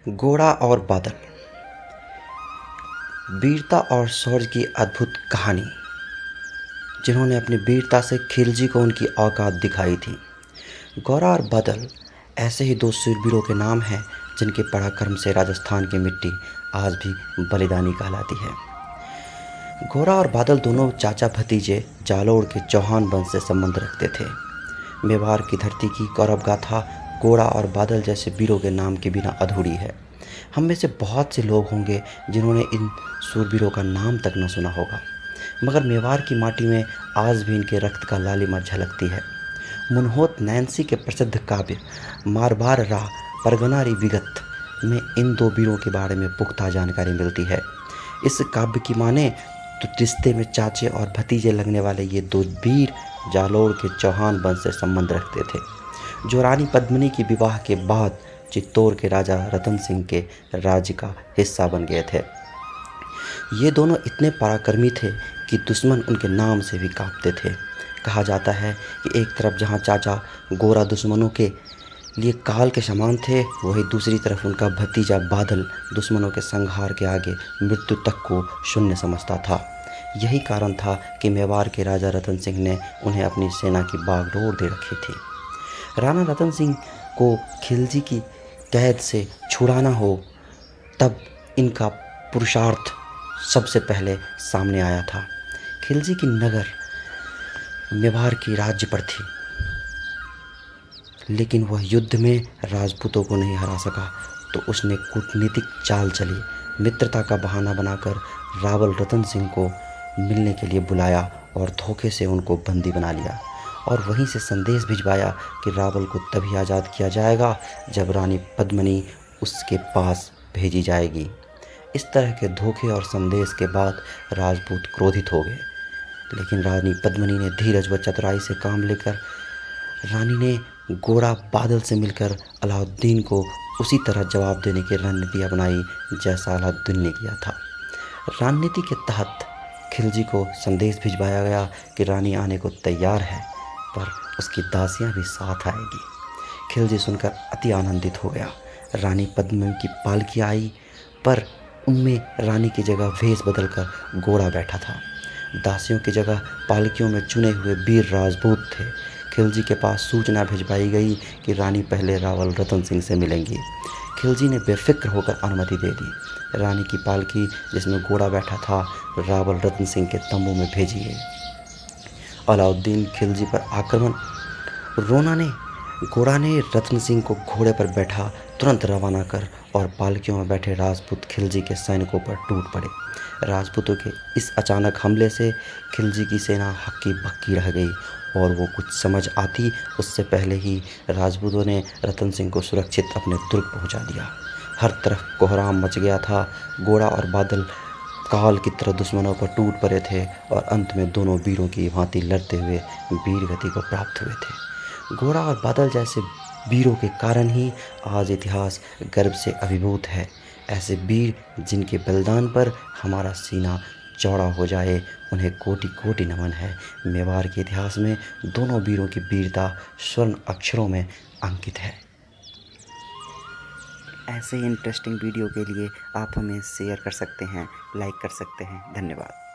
घोड़ा और बादल। वीरता और शौर्य की अद्भुत कहानी, जिन्होंने अपनी वीरता से खिलजी को उनकी औकात दिखाई थी। घोड़ा और बादल ऐसे ही दो शूरवीरों के नाम हैं जिनके पराक्रम से राजस्थान की मिट्टी आज भी बलिदानी कहलाती है। घोड़ा और बादल दोनों चाचा भतीजे जालोर के चौहान वंश से संबंध रखते थे। मेवाड़ की धरती की गौरव गाथा घोड़ा और बादल जैसे वीरों के नाम के बिना अधूरी है। हम में से बहुत से लोग होंगे जिन्होंने इन शूरवीरों का नाम तक न सुना होगा, मगर मेवाड़ की माटी में आज भी इनके रक्त का लालिमा झलकती है। मुनहोत नैन्सी के प्रसिद्ध काव्य मारवाड़ रा परगनारी विगत में इन दो वीरों के बारे में पुख्ता जानकारी मिलती है। इस काव्य की माने तो रिश्ते में चाचे और भतीजे लगने वाले ये दो वीर जालोर के चौहान वंश से संबंध रखते थे, जो रानी पद्मिनी की विवाह के बाद चित्तौड़ के राजा रतन सिंह के राज्य का हिस्सा बन गए थे। ये दोनों इतने पराक्रमी थे कि दुश्मन उनके नाम से भी कांपते थे। कहा जाता है कि एक तरफ जहाँ चाचा गोरा दुश्मनों के लिए काल के समान थे, वहीं दूसरी तरफ उनका भतीजा बादल दुश्मनों के संहार के आगे मृत्यु तक को शून्य समझता था। यही कारण था कि मेवाड़ के राजा रतन सिंह ने उन्हें अपनी सेना की बागडोर दे रखी थी। राणा रतन सिंह को खिलजी की कैद से छुड़ाना हो, तब इनका पुरुषार्थ सबसे पहले सामने आया था। खिलजी की नगर मेवाड़ की राज्य पर थी, लेकिन वह युद्ध में राजपूतों को नहीं हरा सका, तो उसने कूटनीतिक चाल चली। मित्रता का बहाना बनाकर रावल रतन सिंह को मिलने के लिए बुलाया और धोखे से उनको बंदी बना लिया, और वहीं से संदेश भिजवाया कि रावल को तभी आज़ाद किया जाएगा जब रानी पद्मिनी उसके पास भेजी जाएगी। इस तरह के धोखे और संदेश के बाद राजपूत क्रोधित हो गए, लेकिन रानी पद्मिनी ने धीरज व चतुराई से काम लेकर रानी ने घोड़ा बादल से मिलकर अलाउद्दीन को उसी तरह जवाब देने की रणनीति अपनाई जैसा अलाउद्दीन ने किया था। रणनीति के तहत खिलजी को संदेश भिजवाया गया कि रानी आने को तैयार है, पर उसकी दासियां भी साथ आएगी। खिलजी सुनकर अति आनंदित हो गया। रानी पद्मिनी की पालकी आई, पर उनमें रानी की जगह भेष बदलकर घोड़ा बैठा था। दासियों की जगह पालकियों में चुने हुए वीर राजपूत थे। खिलजी के पास सूचना भिजवाई गई कि रानी पहले रावल रतन सिंह से मिलेंगी। खिलजी ने बेफिक्र होकर अनुमति दे दी। रानी की पालकी, जिसमें घोड़ा बैठा था, रावल रतन सिंह के तंबू में भेजी गई। अलाउद्दीन खिलजी पर आक्रमण। घोड़ा ने रतन सिंह को घोड़े पर बैठा तुरंत रवाना कर और पालकियों में बैठे राजपूत खिलजी के सैनिकों पर टूट पड़े। राजपूतों के इस अचानक हमले से खिलजी की सेना हक्की बक्की रह गई, और वो कुछ समझ आती उससे पहले ही राजपूतों ने रतन सिंह को सुरक्षित अपने दुर्ग पहुंचा दिया। हर तरफ कोहराम मच गया था। घोड़ा और बादल काल की तरह दुश्मनों पर टूट पड़े थे, और अंत में दोनों वीरों की भांति लड़ते हुए वीर गति को प्राप्त हुए थे। घोड़ा और बादल जैसे वीरों के कारण ही आज इतिहास गर्व से अभिभूत है। ऐसे वीर जिनके बलिदान पर हमारा सीना चौड़ा हो जाए, उन्हें कोटि कोटि नमन है। मेवाड़ के इतिहास में दोनों वीरों की वीरता स्वर्ण अक्षरों में अंकित है। ऐसे ही इंटरेस्टिंग वीडियो के लिए आप हमें शेयर कर सकते हैं, लाइक कर सकते हैं। धन्यवाद।